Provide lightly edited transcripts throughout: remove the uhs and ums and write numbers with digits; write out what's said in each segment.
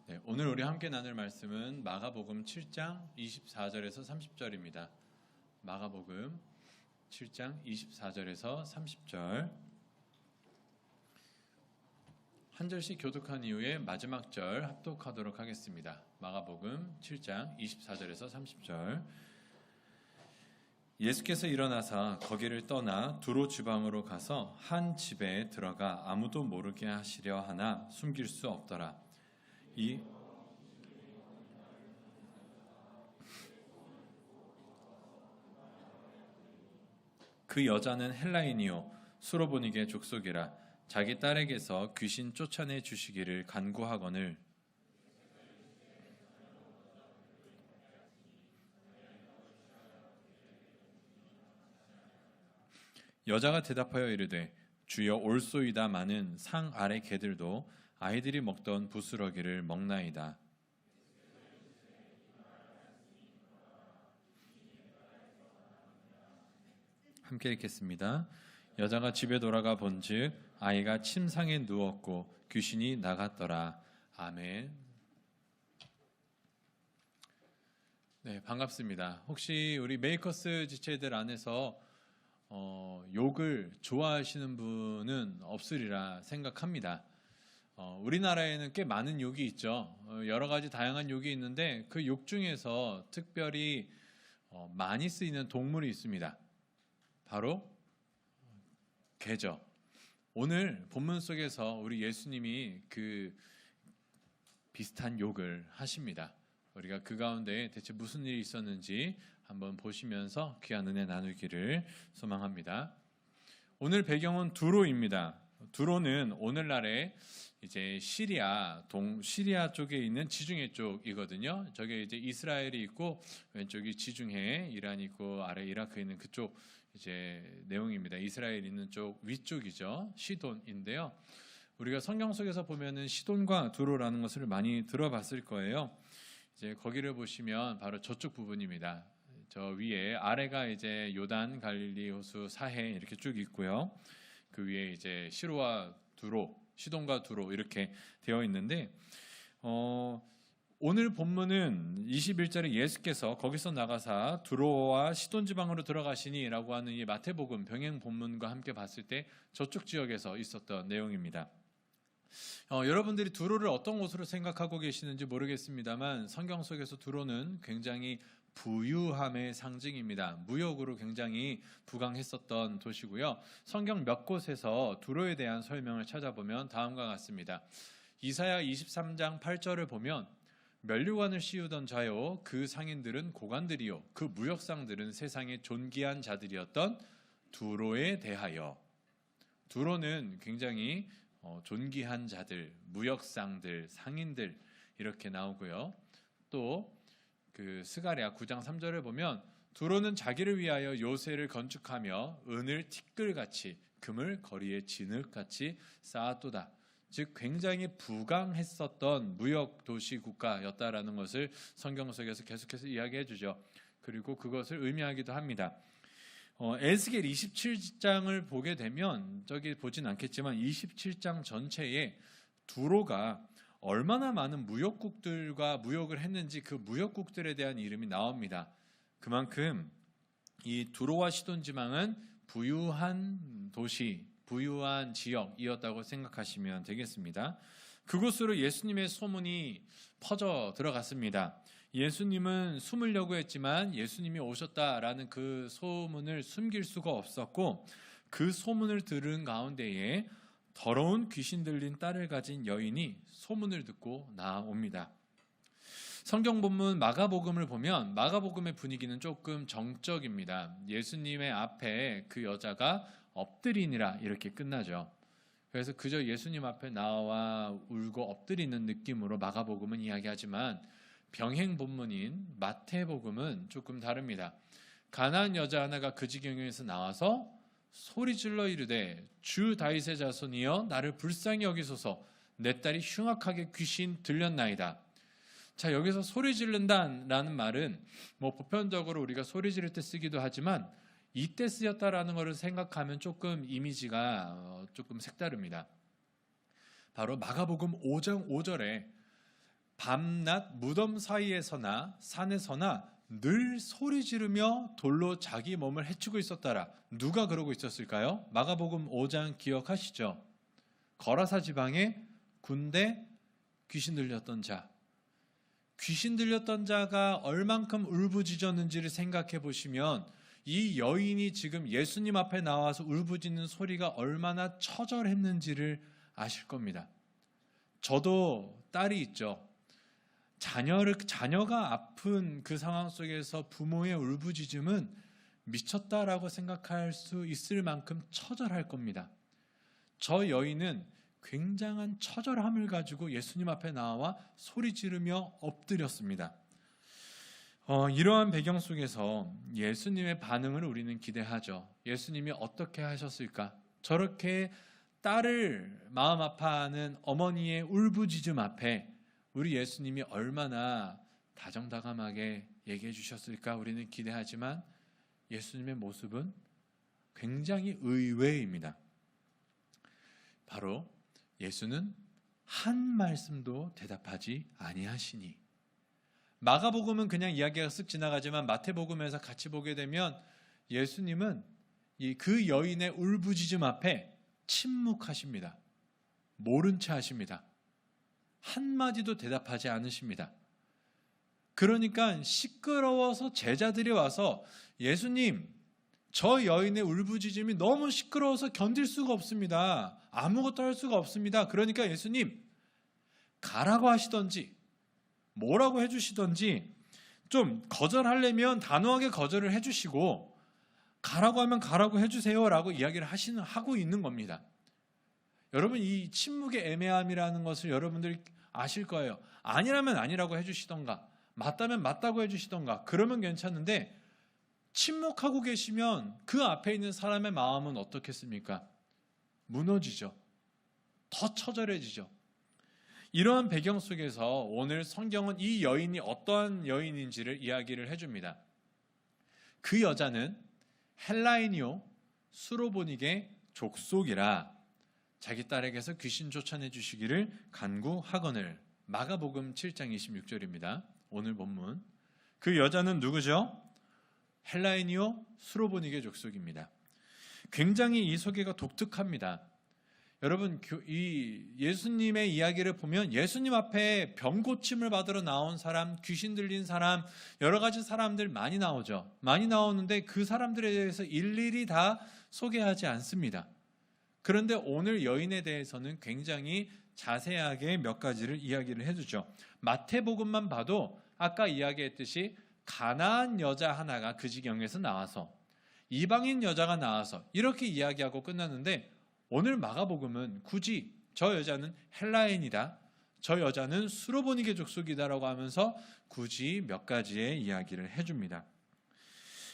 네, 오늘 우리 함께 나눌 말씀은 마가복음 7장 24절에서 30절입니다. 마가복음 7장 24절에서 30절. 한 절씩 교독한 이후에 마지막 절 합독하도록 하겠습니다. 마가복음 7장 24절에서 30절. 예수께서 일어나사 거기를 떠나 두로 지방으로 가서 한 집에 들어가 아무도 모르게 하시려 하나 숨길 수 없더라. 그 여자는 헬라인이요 수로보니게 족속이라. 자기 딸에게서 귀신 쫓아내 주시기를 간구하거늘 여자가 대답하여 이르되 주여 올소이다마는 상 아래 개들도 아이들이 먹던 부스러기를 먹나이다. 함께 읽겠습니다. 여자가 집에 돌아가 본즉 아이가 침상에 누웠고 귀신이 나갔더라. 아멘. 네, 반갑습니다. 혹시 우리 메이커스 지체들 안에서 욕을 좋아하시는 분은 없으리라 생각합니다. 우리나라에는 꽤 많은 욕이 있죠. 여러 가지 다양한 욕이 있는데 그 욕 중에서 특별히 많이 쓰이는 동물이 있습니다. 바로 개죠. 오늘 본문 속에서 우리 예수님이 그 비슷한 욕을 하십니다. 우리가 그 가운데 대체 무슨 일이 있었는지 한번 보시면서 귀한 은혜 나누기를 소망합니다. 오늘 배경은 두로입니다. 두로는 오늘날의 이제 시리아 쪽에 있는 지중해 쪽이거든요. 저게 이제 이스라엘이 있고 왼쪽이 지중해, 이란이 있고 아래 이라크에 있는 그쪽 이제 내용입니다. 이스라엘 있는 쪽 위쪽이죠. 시돈인데요. 우리가 성경 속에서 보면은 시돈과 두로라는 것을 많이 들어봤을 거예요. 이제 거기를 보시면 바로 저쪽 부분입니다. 저 위에 아래가 이제 요단, 갈릴리 호수, 사해 이렇게 쭉 있고요. 그 위에 이제 시로와 두로, 시돈과 두로 이렇게 되어 있는데 오늘 본문은 21절에 예수께서 거기서 나가사 두로와 시돈 지방으로 들어가시니라고 하는 이 마태복음 병행 본문과 함께 봤을 때 저쪽 지역에서 있었던 내용입니다. 여러분들이 두로를 어떤 곳으로 생각하고 계시는지 모르겠습니다만 성경 속에서 두로는 굉장히 부유함의 상징입니다. 무역으로 굉장히 부강했었던 도시고요. 성경 몇 곳에서 두로에 대한 설명을 찾아보면 다음과 같습니다. 이사야 23장 8절을 보면 면류관을 씌우던 자요 그 상인들은 고관들이요 그 무역상들은 세상의 존귀한 자들이었던 두로에 대하여. 두로는 굉장히 존귀한 자들, 무역상들, 상인들 이렇게 나오고요. 또 그 스가랴 9장 3절을 보면 두로는 자기를 위하여 요새를 건축하며 은을 티끌같이 금을 거리에 진흙같이 쌓았도다. 즉 굉장히 부강했었던 무역 도시 국가였다라는 것을 성경 속에서 계속해서 이야기해 주죠. 그리고 그것을 의미하기도 합니다. 에스겔 27장을 보게 되면 저기 보진 않겠지만 27장 전체에 두로가 얼마나 많은 무역국들과 무역을 했는지 그 무역국들에 대한 이름이 나옵니다. 그만큼 이 두로와 시돈 지방은 부유한 도시, 부유한 지역이었다고 생각하시면 되겠습니다. 그곳으로 예수님의 소문이 퍼져 들어갔습니다. 예수님은 숨으려고 했지만 예수님이 오셨다라는 그 소문을 숨길 수가 없었고 그 소문을 들은 가운데에 더러운 귀신 들린 딸을 가진 여인이 소문을 듣고 나옵니다. 성경 본문 마가복음을 보면 마가복음의 분위기는 조금 정적입니다. 예수님의 앞에 그 여자가 엎드리니라 이렇게 끝나죠. 그래서 그저 예수님 앞에 나와 울고 엎드리는 느낌으로 마가복음은 이야기하지만 병행 본문인 마태복음은 조금 다릅니다. 가나안 여자 하나가 그 지경에서 나와서 소리질러 이르되 주 다윗의 자손이여 나를 불쌍히 여기소서 내 딸이 흉악하게 귀신 들렸나이다. 자, 여기서 소리 지른다라는 말은 보편적으로 우리가 소리 지를 때 쓰기도 하지만 이때 쓰였다라는 것을 생각하면 조금 이미지가 조금 색다릅니다. 바로 마가복음 5장 5절에 밤낮 무덤 사이에서나 산에서나 늘 소리 지르며 돌로 자기 몸을 해치고 있었더라. 누가 그러고 있었을까요? 마가복음 5장 기억하시죠? 거라사 지방에 군대 귀신 들렸던 자. 귀신 들렸던 자가 얼만큼 울부짖었는지를 생각해 보시면 이 여인이 지금 예수님 앞에 나와서 울부짖는 소리가 얼마나 처절했는지를 아실 겁니다. 저도 딸이 있죠. 자녀가 아픈 그 상황 속에서 부모의 울부짖음은 미쳤다라고 생각할 수 있을 만큼 처절할 겁니다. 저 여인은 굉장한 처절함을 가지고 예수님 앞에 나와 소리 지르며 엎드렸습니다. 이러한 배경 속에서 예수님의 반응을 우리는 기대하죠. 예수님이 어떻게 하셨을까? 저렇게 딸을 마음 아파하는 어머니의 울부짖음 앞에 우리 예수님이 얼마나 다정다감하게 얘기해 주셨을까? 우리는 기대하지만 예수님의 모습은 굉장히 의외입니다. 바로 예수는 한 말씀도 대답하지 아니하시니. 마가복음은 그냥 이야기가 쓱 지나가지만 마태복음에서 같이 보게 되면 예수님은 그 여인의 울부짖음 앞에 침묵하십니다. 모른 채 하십니다. 한마디도 대답하지 않으십니다. 그러니까 시끄러워서 제자들이 와서 예수님, 저 여인의 울부짖음이 너무 시끄러워서 견딜 수가 없습니다. 아무것도 할 수가 없습니다. 그러니까 예수님, 가라고 하시던지 뭐라고 해주시던지 좀 거절하려면 단호하게 거절을 해주시고 가라고 하면 가라고 해주세요라고 이야기를 하고 있는 겁니다. 여러분, 이 침묵의 애매함이라는 것을 여러분들이 아실 거예요. 아니라면 아니라고 해주시던가 맞다면 맞다고 해주시던가 그러면 괜찮은데 침묵하고 계시면 그 앞에 있는 사람의 마음은 어떻겠습니까? 무너지죠. 더 처절해지죠. 이러한 배경 속에서 오늘 성경은 이 여인이 어떠한 여인인지를 이야기를 해줍니다. 그 여자는 헬라인이요 수로보닉의 족속이라 자기 딸에게서 귀신 쫓아내 주시기를 간구하거늘. 마가복음 7장 26절입니다. 오늘 본문. 그 여자는 누구죠? 헬라인이요 수로보닉의 족속입니다. 굉장히 이 소개가 독특합니다. 여러분, 이 예수님의 이야기를 보면 예수님 앞에 병 고침을 받으러 나온 사람, 귀신 들린 사람, 여러 가지 사람들 많이 나오죠. 많이 나오는데 그 사람들에 대해서 일일이 다 소개하지 않습니다. 그런데 오늘 여인에 대해서는 굉장히 자세하게 몇 가지를 이야기를 해주죠. 마태복음만 봐도 아까 이야기했듯이 가나안 여자 하나가 그 지경에서 나와서 이방인 여자가 나와서 이렇게 이야기하고 끝났는데 오늘 마가복음은 굳이 저 여자는 헬라인이다, 저 여자는 수로보닉의 족속이다라고 하면서 굳이 몇 가지의 이야기를 해줍니다.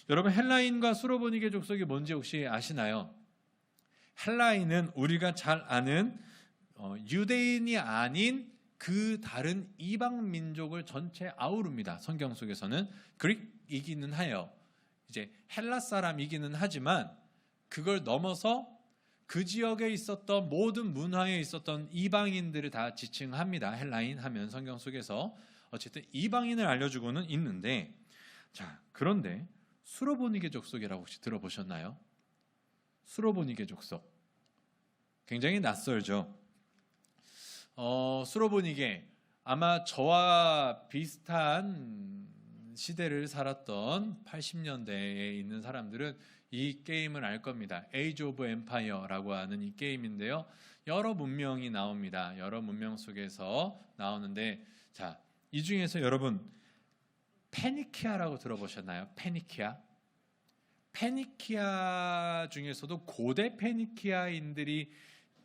여러분, 헬라인과 수로보닉의 족속이 뭔지 혹시 아시나요? 헬라인은 우리가 잘 아는 유대인이 아닌 그 다른 이방 민족을 전체 아우릅니다. 성경 속에서는 그릭이기는 해요. 이제 헬라 사람이기는 하지만 그걸 넘어서 그 지역에 있었던 모든 문화에 있었던 이방인들을 다 지칭합니다. 헬라인 하면 성경 속에서 어쨌든 이방인을 알려주고는 있는데, 자, 그런데 수로보닉의 족속이라고 혹시 들어보셨나요? 수로보닉의 족속. 굉장히 낯설죠. 수로보닉에 아마 저와 비슷한 시대를 살았던 80년대에 있는 사람들은 이 게임을 알 겁니다. Age of Empire라고 하는 이 게임인데요. 여러 문명이 나옵니다. 여러 문명 속에서 나오는데, 자, 이 중에서 여러분 페니키아라고 들어보셨나요? 페니키아? 페니키아 중에서도 고대 페니키아인들이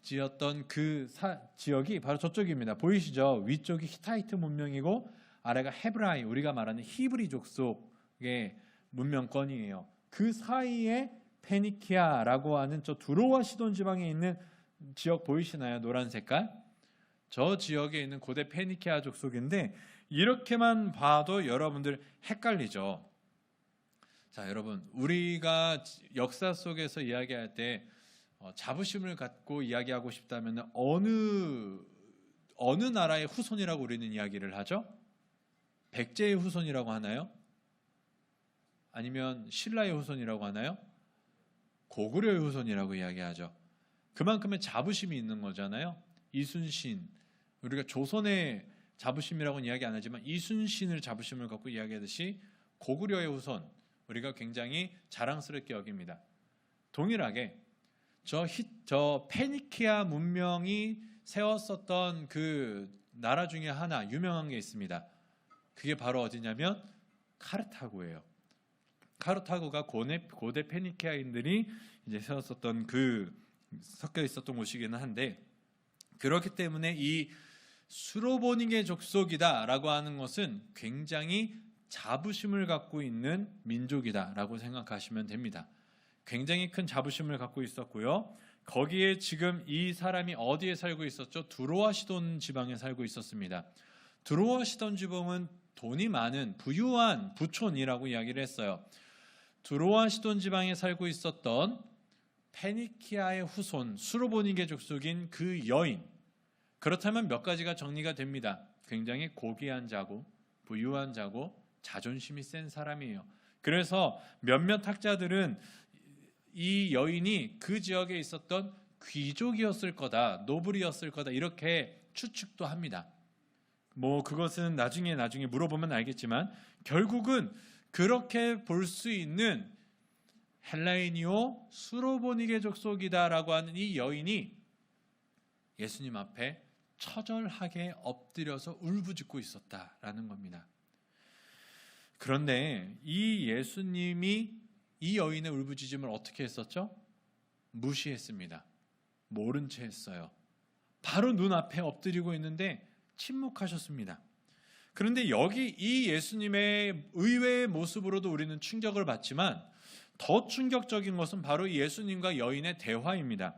지었던 그 지역이 바로 저쪽입니다. 보이시죠? 위쪽이 히타이트 문명이고 아래가 헤브라이, 우리가 말하는 히브리 족속의 문명권이에요. 그 사이에 페니키아라고 하는 저 두로와 시돈 지방에 있는 지역 보이시나요? 노란 색깔? 저 지역에 있는 고대 페니키아 족속인데 이렇게만 봐도 여러분들 헷갈리죠. 자, 여러분, 우리가 역사 속에서 이야기할 때 자부심을 갖고 이야기하고 싶다면 어느 어느 나라의 후손이라고 우리는 이야기를 하죠? 백제의 후손이라고 하나요? 아니면 신라의 후손이라고 하나요? 고구려의 후손이라고 이야기하죠. 그만큼의 자부심이 있는 거잖아요. 이순신, 우리가 조선의 자부심이라고는 이야기 안 하지만 이순신을 자부심을 갖고 이야기하듯이 고구려의 후손, 우리가 굉장히 자랑스럽게 여깁니다. 동일하게 저 페니키아 문명이 세웠었던 그 나라 중에 하나 유명한 게 있습니다. 그게 바로 어디냐면 카르타고예요. 카르타고가 고대 페니키아인들이 이제 세웠었던 그 섞여 있었던 곳이기는 한데, 그렇기 때문에 이 수로보니게 족속이다라고 하는 것은 굉장히 자부심을 갖고 있는 민족이다라고 생각하시면 됩니다. 굉장히 큰 자부심을 갖고 있었고요. 거기에 지금 이 사람이 어디에 살고 있었죠? 두로와 시돈 지방에 살고 있었습니다. 두로와 시돈 지방은 돈이 많은 부유한 부촌이라고 이야기를 했어요. 두로와 시돈 지방에 살고 있었던 페니키아의 후손 수로보니게 족속인 그 여인, 그렇다면 몇 가지가 정리가 됩니다. 굉장히 고귀한 자고 부유한 자고 자존심이 센 사람이에요. 그래서 몇몇 학자들은 이 여인이 그 지역에 있었던 귀족이었을 거다, 노블이었을 거다, 이렇게 추측도 합니다. 뭐 그것은 나중에 물어보면 알겠지만 결국은 그렇게 볼 수 있는 헬라이니오 수로보니게 족속이다라고 하는 이 여인이 예수님 앞에 처절하게 엎드려서 울부짖고 있었다라는 겁니다. 그런데 이 예수님이 이 여인의 울부짖음을 어떻게 했었죠? 무시했습니다. 모른 채 했어요. 바로 눈앞에 엎드리고 있는데 침묵하셨습니다. 그런데 여기 이 예수님의 의외의 모습으로도 우리는 충격을 받지만 더 충격적인 것은 바로 예수님과 여인의 대화입니다.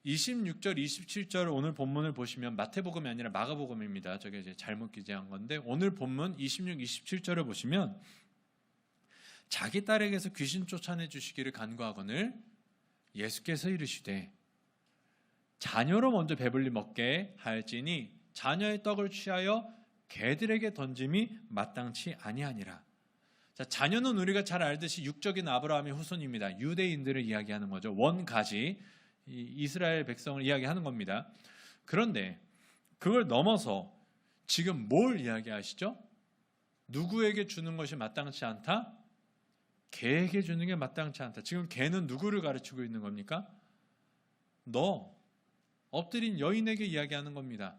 26절, 27절 오늘 본문을 보시면 마태복음이 아니라 마가복음입니다. 저게 이제 잘못 기재한 건데 오늘 본문 26, 27절을 보시면 자기 딸에게서 귀신 쫓아내 주시기를 간구하거늘 예수께서 이르시되 자녀로 먼저 배불리 먹게 하였지니 자녀의 떡을 취하여 개들에게 던짐이 마땅치 아니하니라. 자, 자녀는 우리가 잘 알듯이 육적인 아브라함의 후손입니다. 유대인들을 이야기하는 거죠. 원가지 이스라엘 백성을 이야기하는 겁니다. 그런데 그걸 넘어서 지금 뭘 이야기하시죠? 누구에게 주는 것이 마땅치 않다? 개에게 주는 게 마땅치 않다. 지금 개는 누구를 가르치고 있는 겁니까? 너 엎드린 여인에게 이야기하는 겁니다.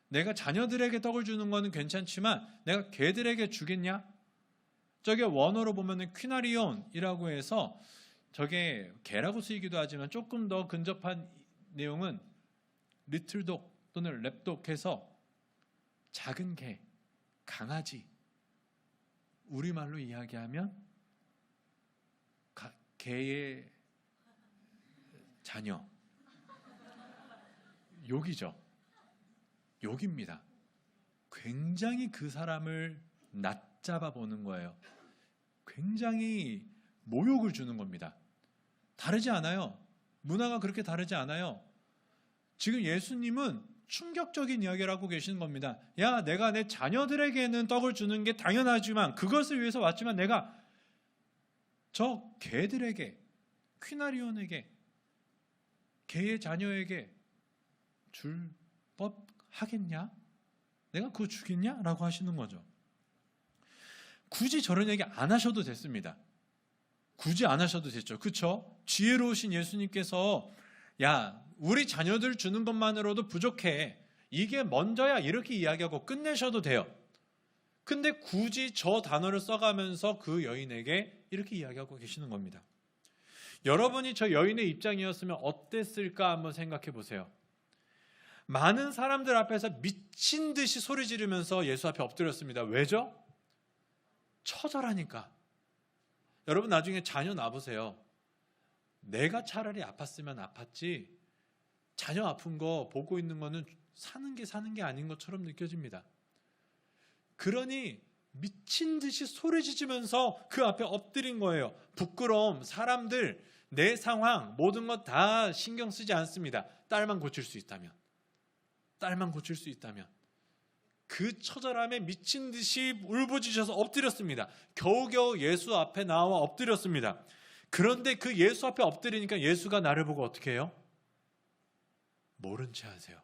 내가 자녀들에게 떡을 주는 거는 괜찮지만 내가 개들에게 주겠냐? 저게 원어로 보면은 퀴나리온이라고 해서 저게 개라고 쓰이기도 하지만 조금 더 근접한 내용은 리틀독 또는 랩독해서 작은 개, 강아지, 우리말로 이야기하면 개의 자녀, 욕이죠. 욕입니다. 굉장히 그 사람을 낮잡아 보는 거예요. 굉장히 모욕을 주는 겁니다. 다르지 않아요. 문화가 그렇게 다르지 않아요. 지금 예수님은 충격적인 이야기를 하고 계시는 겁니다. 야, 내가 내 자녀들에게는 떡을 주는 게 당연하지만 그것을 위해서 왔지만 내가 저 개들에게, 퀴나리온에게, 개의 자녀에게 줄 법 하겠냐? 내가 그거 주겠냐? 라고 하시는 거죠. 굳이 저런 얘기 안 하셔도 됐습니다. 굳이 안 하셔도 됐죠. 그렇죠? 지혜로우신 예수님께서 야, 우리 자녀들 주는 것만으로도 부족해. 이게 먼저야 이렇게 이야기하고 끝내셔도 돼요. 근데 굳이 저 단어를 써가면서 그 여인에게 이렇게 이야기하고 계시는 겁니다. 여러분이 저 여인의 입장이었으면 어땠을까 한번 생각해 보세요. 많은 사람들 앞에서 미친 듯이 소리 지르면서 예수 앞에 엎드렸습니다. 왜죠? 처절하니까. 여러분 나중에 자녀 놔보세요. 내가 차라리 아팠으면 아팠지 자녀 아픈 거 보고 있는 거는 사는 게 아닌 것처럼 느껴집니다. 그러니 미친 듯이 소리 지르면서 그 앞에 엎드린 거예요. 부끄러움, 사람들, 내 상황 모든 것 다 신경 쓰지 않습니다. 딸만 고칠 수 있다면. 딸만 고칠 수 있다면. 그 처절함에 미친 듯이 울부짖어서 엎드렸습니다. 겨우겨우 예수 앞에 나와 엎드렸습니다. 그런데 그 예수 앞에 엎드리니까 예수가 나를 보고 어떻게 해요? 모른 체 하세요.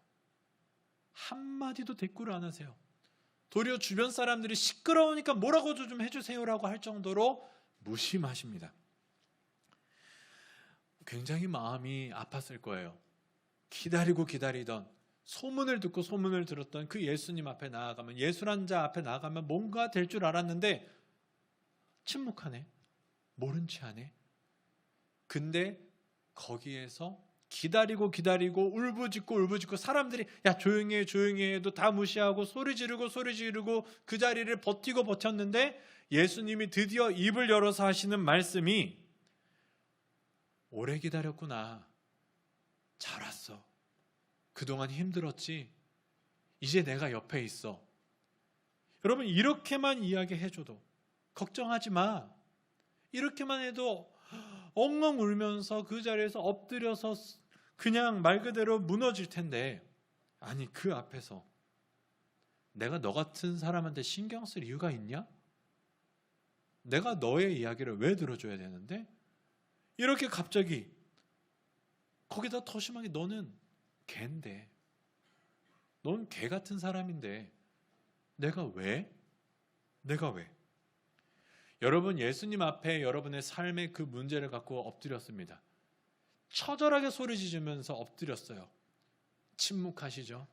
한마디도 대꾸를 안 하세요. 도리어 주변 사람들이 시끄러우니까 뭐라고 좀 해주세요라고 할 정도로 무심하십니다. 굉장히 마음이 아팠을 거예요. 기다리고 기다리던, 소문을 듣고 소문을 들었던 그 예수님 앞에 나아가면, 예수란 자 앞에 나아가면 뭔가 될 줄 알았는데 침묵하네. 모른 체 하네. 근데 거기에서 기다리고 기다리고 울부짖고 사람들이 야 조용히 해 조용히 해도 다 무시하고 소리 지르고 그 자리를 버티고 버텼는데 예수님이 드디어 입을 열어서 하시는 말씀이 오래 기다렸구나. 잘 왔어. 그동안 힘들었지. 이제 내가 옆에 있어. 여러분 이렇게만 이야기해줘도 걱정하지 마. 이렇게만 해도 엉엉 울면서 그 자리에서 엎드려서 그냥 말 그대로 무너질 텐데, 아니 그 앞에서 내가 너 같은 사람한테 신경 쓸 이유가 있냐? 내가 너의 이야기를 왜 들어줘야 되는데? 이렇게 갑자기, 거기다 더 심하게 너는 개인데, 넌 개 같은 사람인데 내가 왜? 여러분 예수님 앞에 여러분의 삶의 그 문제를 갖고 엎드렸습니다. 처절하게 소리 지르면서 엎드렸어요. 침묵하시죠?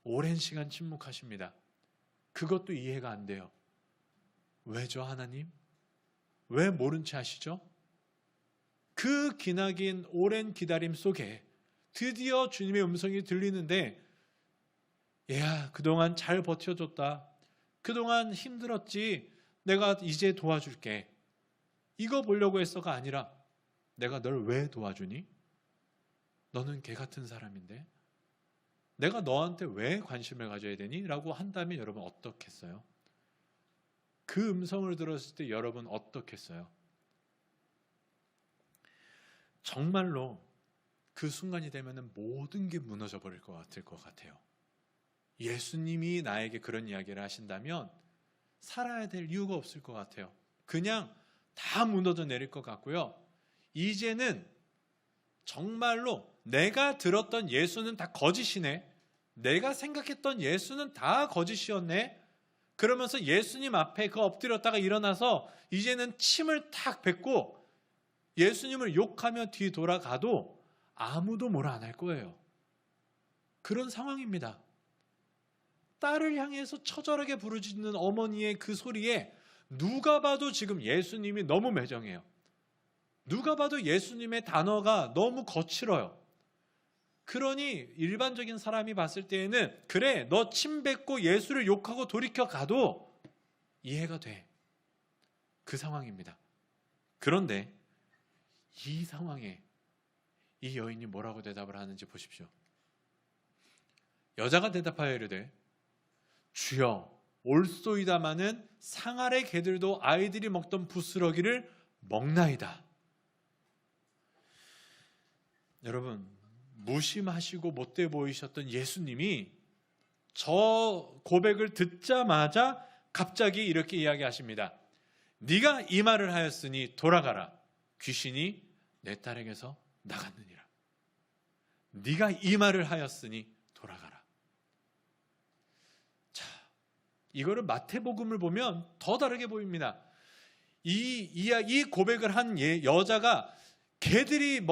오랜 시간 침묵하십니다. 그것도 이해가 안 돼요. 왜죠 하나님? 왜 모른 채 하시죠? 그 기나긴 오랜 기다림 속에 드디어 주님의 음성이 들리는데, 야 그동안 잘 버텨줬다. 그동안 힘들었지. 내가 이제 도와줄게. 이거 보려고 했어가 아니라 내가 널 왜 도와주니? 너는 개 같은 사람인데 내가 너한테 왜 관심을 가져야 되니? 라고 한다면 여러분 어떻겠어요? 그 음성을 들었을 때 여러분 어떻겠어요? 정말로 그 순간이 되면 모든 게 무너져 버릴 것 같아요. 예수님이 나에게 그런 이야기를 하신다면 살아야 될 이유가 없을 것 같아요. 그냥 다 무너져 내릴 것 같고요. 이제는 정말로 내가 들었던 예수는 다 거짓이네. 내가 생각했던 예수는 다 거짓이었네. 그러면서 예수님 앞에 그 엎드렸다가 일어나서 이제는 침을 탁 뱉고 예수님을 욕하며 뒤돌아가도 아무도 뭐라 안 할 거예요. 그런 상황입니다. 딸을 향해서 처절하게 부르짖는 어머니의 그 소리에 누가 봐도 지금 예수님이 너무 매정해요. 누가 봐도 예수님의 단어가 너무 거칠어요. 그러니 일반적인 사람이 봤을 때에는 그래 너 침 뱉고 예수를 욕하고 돌이켜 가도 이해가 돼. 그 상황입니다. 그런데 이 상황에 이 여인이 뭐라고 대답을 하는지 보십시오. 여자가 대답하여 이르되 주여 올소이다마는 상아래 개들도 아이들이 먹던 부스러기를 먹나이다. 여러분 무심하시고 못돼 보이셨던 예수님이 저 고백을 듣자마자 갑자기 이렇게 이야기하십니다. 네가 이 말을 하였으니 돌아가라. 귀신이 내 딸에게서 나갔느니라. 네가 이 말을 하였으니 돌아가라. 자, 이거를 마태복음을 보면 더 다르게 보입니다. 이 고백을 한 여자가 개들이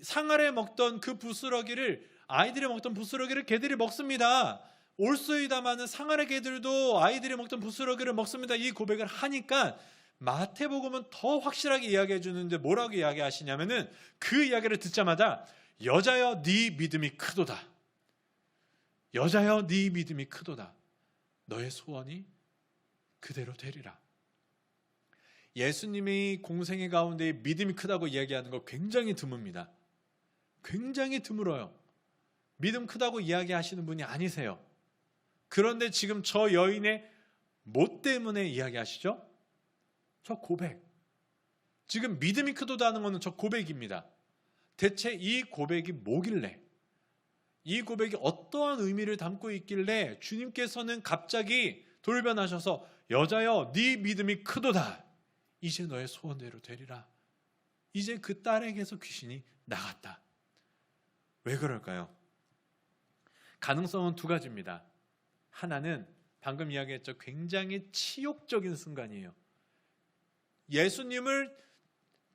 상아래 먹던 그 부스러기를, 아이들이 먹던 부스러기를 개들이 먹습니다. 올소이다마는 상아래 개들도 아이들이 먹던 부스러기를 먹습니다. 이 고백을 하니까 마태복음은 더 확실하게 이야기해 주는데 뭐라고 이야기하시냐면은 그 이야기를 듣자마자 여자여 네 믿음이 크도다. 여자여 네 믿음이 크도다. 너의 소원이 그대로 되리라. 예수님이 공생의 가운데 믿음이 크다고 이야기하는 거 굉장히 드뭅니다. 굉장히 드물어요. 믿음 크다고 이야기하시는 분이 아니세요. 그런데 지금 저 여인의 뭐 때문에 이야기하시죠? 저 고백. 지금 믿음이 크도다 하는 것은 저 고백입니다. 대체 이 고백이 뭐길래, 이 고백이 어떠한 의미를 담고 있길래 주님께서는 갑자기 돌변하셔서 여자여 네 믿음이 크도다. 이제 너의 소원대로 되리라. 이제 그 딸에게서 귀신이 나갔다. 왜 그럴까요? 가능성은 두 가지입니다. 하나는 방금 이야기했죠. 굉장히 치욕적인 순간이에요. 예수님을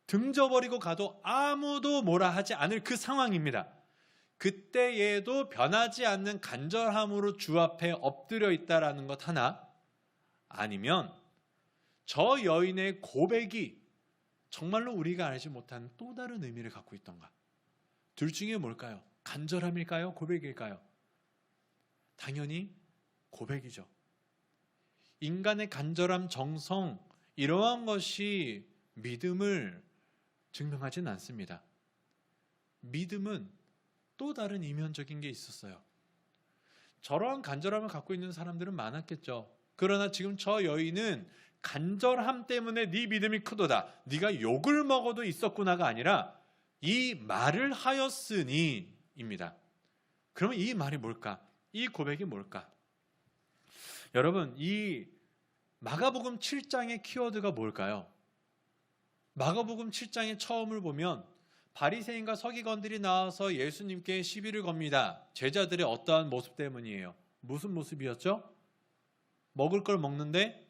등져버리고 가도 아무도 뭐라 하지 않을 그 상황입니다. 그때에도 변하지 않는 간절함으로 주 앞에 엎드려 있다라는 것 하나, 아니면 저 여인의 고백이 정말로 우리가 알지 못한 또 다른 의미를 갖고 있던가. 둘 중에 뭘까요? 간절함일까요? 고백일까요? 당연히 고백이죠. 인간의 간절함, 정성, 이러한 것이 믿음을 증명하진 않습니다. 믿음은 또 다른 이면적인 게 있었어요. 저러한 간절함을 갖고 있는 사람들은 많았겠죠. 그러나 지금 저 여인은 간절함 때문에 네 믿음이 크도다. 네가 욕을 먹어도 있었구나가 아니라 이 말을 하였으니 입니다. 그러면 이 말이 뭘까? 이 고백이 뭘까? 여러분, 이 마가복음 7장의 키워드가 뭘까요? 마가복음 7장의 처음을 보면 바리새인과 서기관들이 나와서 예수님께 시비를 겁니다. 제자들의 어떠한 모습 때문이에요. 무슨 모습이었죠? 먹을 걸 먹는데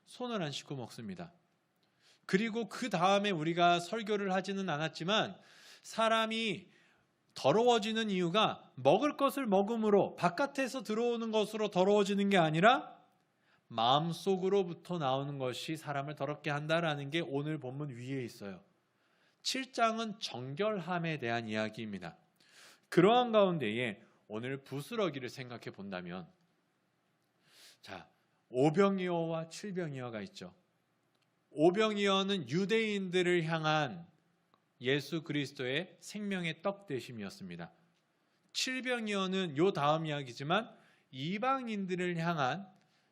손을 안 씻고 먹습니다. 그리고 그 다음에 우리가 설교를 하지는 않았지만 사람이 더러워지는 이유가 먹을 것을 먹음으로 바깥에서 들어오는 것으로 더러워지는 게 아니라 마음속으로부터 나오는 것이 사람을 더럽게 한다라는 게 오늘 본문 위에 있어요. 7장은 정결함에 대한 이야기입니다. 그러한 가운데에 오늘 부스러기를 생각해 본다면, 자, 오병이어와 칠병이어가 있죠. 오병이어는 유대인들을 향한 예수 그리스도의 생명의 떡 되심이었습니다. 칠병이어는 요 다음 이야기지만 이방인들을 향한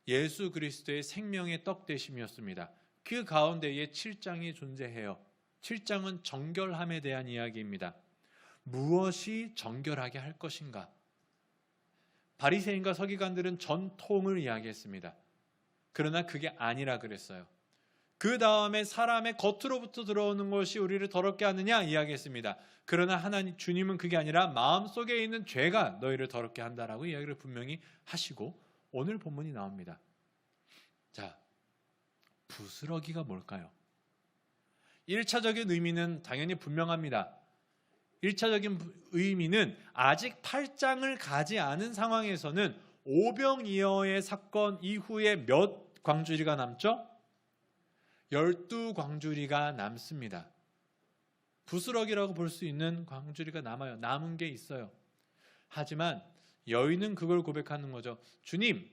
예수 그리스도의 생명의 떡 되심이었습니다. 그 가운데에 7장이 존재해요. 7장은 정결함에 대한 이야기입니다. 무엇이 정결하게 할 것인가? 바리새인과 서기관들은 전통을 이야기했습니다. 그러나 그게 아니라 그랬어요. 그 다음에 사람의 겉으로부터 들어오는 것이 우리를 더럽게 하느냐 이야기했습니다. 그러나 하나님 주님은 그게 아니라 마음속에 있는 죄가 너희를 더럽게 한다라고 이야기를 분명히 하시고 오늘 본문이 나옵니다. 자, 부스러기가 뭘까요? 1차적인 의미는 당연히 분명합니다. 1차적인 의미는 아직 8장을 가지 않은 상황에서는 오병이어의 사건 이후에 몇 광주리가 남죠? 12광주리가 남습니다. 부스러기라고 볼 수 있는 광주리가 남아요. 남은 게 있어요. 하지만 여인은 그걸 고백하는 거죠. 주님,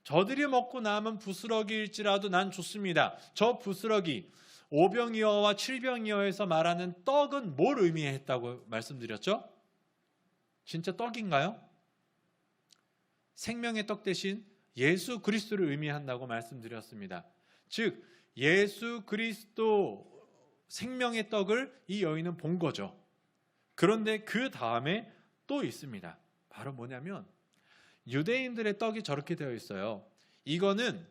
저들이 먹고 남은 부스러기일지라도 난 좋습니다. 저 부스러기, 오병이어와 칠병이어에서 말하는 떡은 뭘 의미했다고 말씀드렸죠? 진짜 떡인가요? 생명의 떡 대신 예수 그리스도를 의미한다고 말씀드렸습니다. 즉 예수 그리스도 생명의 떡을 이 여인은 본 거죠. 그런데 그 다음에 또 있습니다. 바로 뭐냐면 유대인들의 떡이 저렇게 되어 있어요. 이거는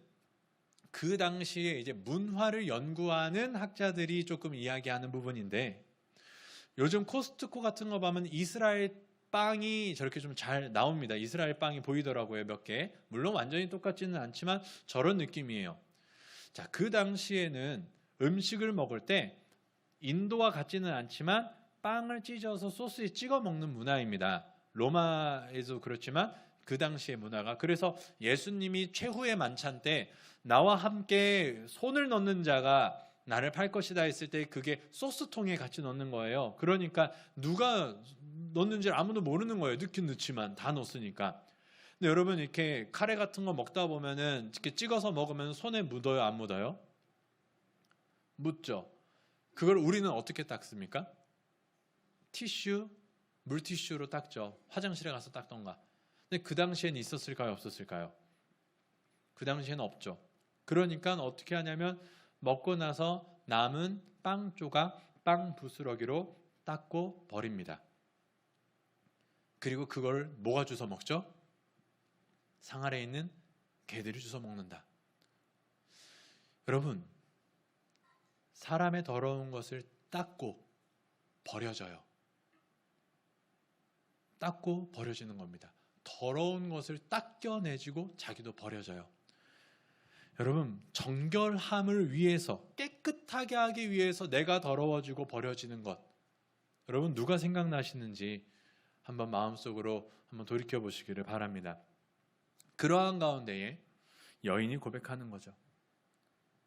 그 당시에 이제 문화를 연구하는 학자들이 조금 이야기하는 부분인데, 요즘 코스트코 같은 거 보면 이스라엘 빵이 저렇게 좀 잘 나옵니다. 이스라엘 빵이 보이더라고요, 몇 개. 물론 완전히 똑같지는 않지만 저런 느낌이에요. 자, 그 당시에는 음식을 먹을 때 인도와 같지는 않지만 빵을 찢어서 소스에 찍어 먹는 문화입니다. 로마에도 그렇지만 그 당시의 문화가. 그래서 예수님이 최후의 만찬 때 나와 함께 손을 넣는 자가 나를 팔 것이다 했을 때 그게 소스통에 같이 넣는 거예요. 그러니까 누가 넣는지 아무도 모르는 거예요. 넣긴 넣지만 다 넣었으니까. 근데 여러분 이렇게 카레 같은 거 먹다 보면은 이렇게 찍어서 먹으면 손에 묻어요, 안 묻어요? 묻죠. 그걸 우리는 어떻게 닦습니까? 티슈, 물티슈로 닦죠. 화장실에 가서 닦던가. 근데 그 당시에는 있었을까요, 없었을까요? 그 당시에는 없죠. 그러니까 어떻게 하냐면 먹고 나서 남은 빵 조각, 빵 부스러기로 닦고 버립니다. 그리고 그걸 뭐가 주워 먹죠? 상 아래에 있는 개들이 주워 먹는다. 여러분, 사람의 더러운 것을 닦고 버려져요. 닦고 버려지는 겁니다. 더러운 것을 닦여내지고 자기도 버려져요. 여러분, 정결함을 위해서, 깨끗하게 하기 위해서 내가 더러워지고 버려지는 것, 여러분 누가 생각나시는지 한번 마음속으로 한번 돌이켜 보시기를 바랍니다. 그러한 가운데에 여인이 고백하는 거죠.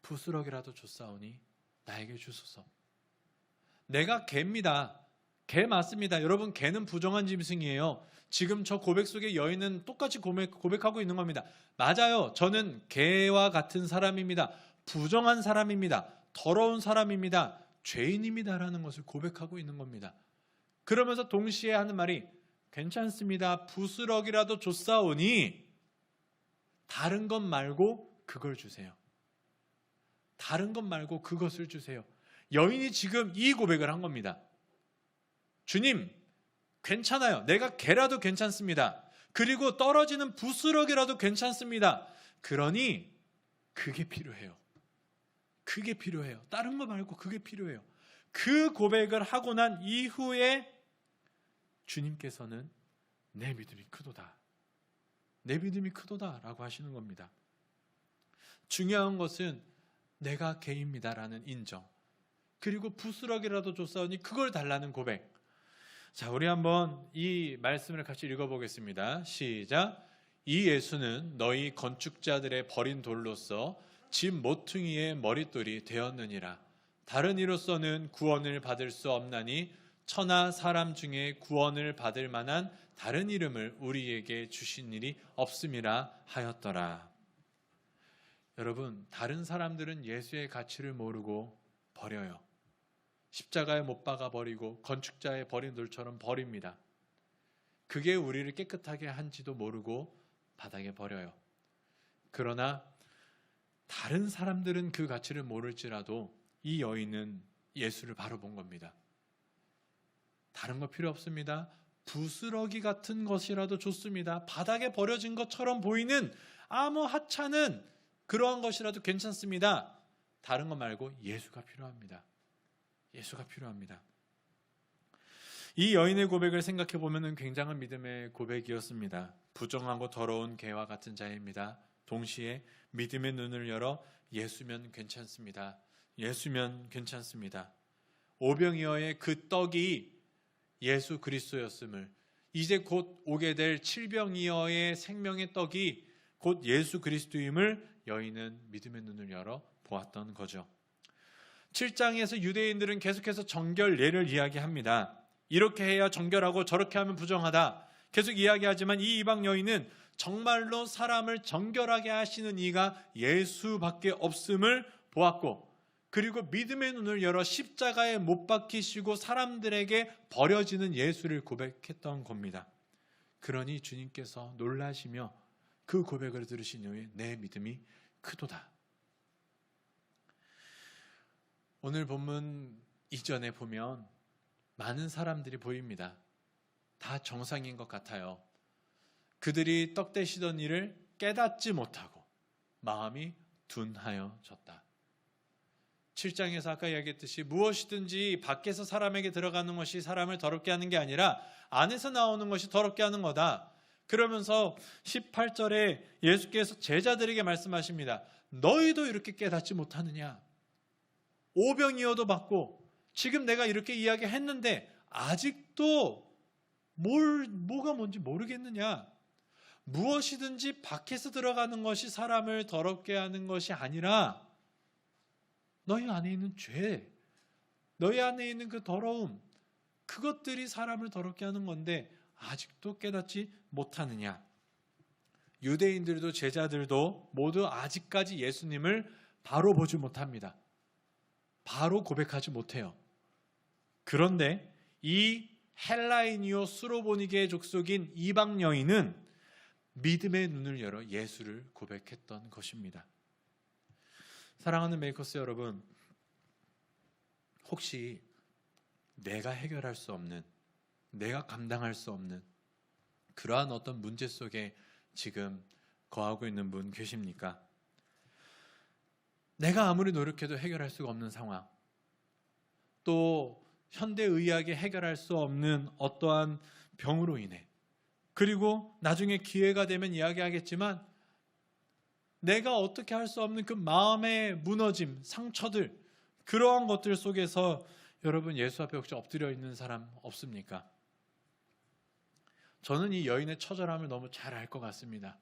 부스럭이라도 줬사오니 나에게 주소서. 내가 개입니다. 개 맞습니다. 여러분, 개는 부정한 짐승이에요. 지금 저 고백 속에 여인은 똑같이 고백하고 있는 겁니다. 맞아요. 저는 개와 같은 사람입니다. 부정한 사람입니다. 더러운 사람입니다. 죄인입니다라는 것을 고백하고 있는 겁니다. 그러면서 동시에 하는 말이 괜찮습니다. 부스럭이라도 줬사오니 다른 것 말고 그걸 주세요. 다른 것 말고 그것을 주세요. 여인이 지금 이 고백을 한 겁니다. 주님, 괜찮아요. 내가 개라도 괜찮습니다. 그리고 떨어지는 부스럭이라도 괜찮습니다. 그러니 그게 필요해요. 그게 필요해요. 다른 거 말고 그게 필요해요. 그 고백을 하고 난 이후에 주님께서는 내 믿음이 크도다. 내 믿음이 크도다 라고 하시는 겁니다. 중요한 것은 내가 개입니다라는 인정, 그리고 부스럭이라도 줬사오니 그걸 달라는 고백. 자, 우리 한번 이 말씀을 같이 읽어보겠습니다. 시작. 이 예수는 너희 건축자들의 버린 돌로서 집 모퉁이의 머릿돌이 되었느니라. 다른 이로서는 구원을 받을 수 없나니 천하 사람 중에 구원을 받을 만한 다른 이름을 우리에게 주신 일이 없음이라 하였더라. 여러분, 다른 사람들은 예수의 가치를 모르고 버려요. 십자가에 못 박아 버리고 건축자의 버린 돌처럼 버립니다. 그게 우리를 깨끗하게 한지도 모르고 바닥에 버려요. 그러나 다른 사람들은 그 가치를 모를지라도 이 여인은 예수를 바로 본 겁니다. 다른 거 필요 없습니다. 부스러기 같은 것이라도 좋습니다. 바닥에 버려진 것처럼 보이는 아무 하찮은 그러한 것이라도 괜찮습니다. 다른 거 말고 예수가 필요합니다. 예수가 필요합니다. 이 여인의 고백을 생각해 보면 굉장한 믿음의 고백이었습니다. 부정하고 더러운 개와 같은 자입니다. 동시에 믿음의 눈을 열어 예수면 괜찮습니다. 예수면 괜찮습니다. 오병이어의 그 떡이 예수 그리스도였음을, 이제 곧 오게 될 칠병이어의 생명의 떡이 곧 예수 그리스도임을 여인은 믿음의 눈을 열어 보았던 거죠. 7장에서 유대인들은 계속해서 정결 예를 이야기합니다. 이렇게 해야 정결하고 저렇게 하면 부정하다 계속 이야기하지만 이 이방 여인은 정말로 사람을 정결하게 하시는 이가 예수밖에 없음을 보았고, 그리고 믿음의 눈을 열어 십자가에 못 박히시고 사람들에게 버려지는 예수를 고백했던 겁니다. 그러니 주님께서 놀라시며 그 고백을 들으신 후에 내 믿음이 크도다. 오늘 본문 이전에 보면 많은 사람들이 보입니다. 다 정상인 것 같아요. 그들이 떡 대시던 일을 깨닫지 못하고 마음이 둔하여졌다. 7장에서 아까 이야기했듯이 무엇이든지 밖에서 사람에게 들어가는 것이 사람을 더럽게 하는 게 아니라 안에서 나오는 것이 더럽게 하는 거다. 그러면서 18절에 예수께서 제자들에게 말씀하십니다. 너희도 이렇게 깨닫지 못하느냐? 오병이어도 받고 지금 내가 이렇게 이야기했는데 아직도 뭐가 뭔지 모르겠느냐? 무엇이든지 밖에서 들어가는 것이 사람을 더럽게 하는 것이 아니라 너희 안에 있는 죄, 너희 안에 있는 그 더러움, 그것들이 사람을 더럽게 하는 건데 아직도 깨닫지 못하느냐? 유대인들도 제자들도 모두 아직까지 예수님을 바로 보지 못합니다. 바로 고백하지 못해요. 그런데 이 헬라인이요 수로보니게의 족속인 이방 여인은 믿음의 눈을 열어 예수를 고백했던 것입니다. 사랑하는 메이커스 여러분, 혹시 내가 해결할 수 없는, 내가 감당할 수 없는 그러한 어떤 문제 속에 지금 거하고 있는 분 계십니까? 내가 아무리 노력해도 해결할 수가 없는 상황, 또 현대의학이 해결할 수 없는 어떠한 병으로 인해, 그리고 나중에 기회가 되면 이야기하겠지만 내가 어떻게 할 수 없는 그 마음의 무너짐, 상처들, 그러한 것들 속에서 여러분 예수 앞에 혹시 엎드려 있는 사람 없습니까? 저는 이 여인의 처절함을 너무 잘 알 것 같습니다.